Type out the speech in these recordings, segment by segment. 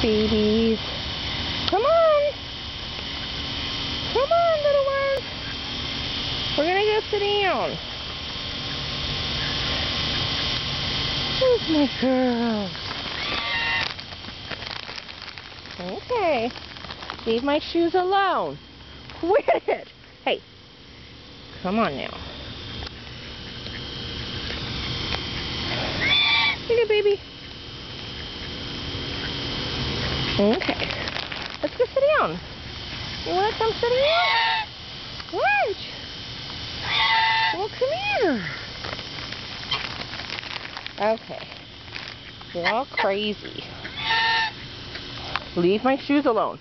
babies. Come on. Come on, little ones. We're going to go sit down. Where's my girl? Okay. Leave my shoes alone. Quit it. Hey. Come on now. Here you go, baby. Okay. Let's go sit down. You want to come sit down? What? Well, come here. Okay. You're all crazy. Leave my shoes alone.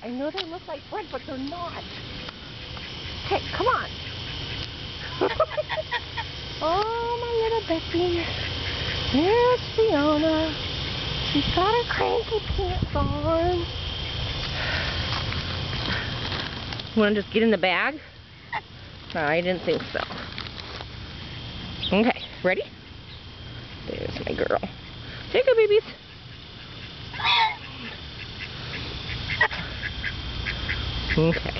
I know they look like bread, but they're not. Hey, come on. Oh, my little Becky. Here's Fiona. She's got her cranky pants on. You want to just get in the bag? No, I didn't think so. Okay, ready? There's my girl. Take her, babies. Okay.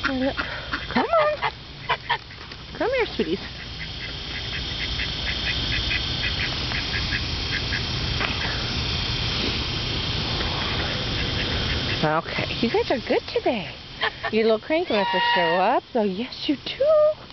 Come on. Come here, sweeties. Okay, you guys are good today. You're a little cranky when I first show up, so yes, you do.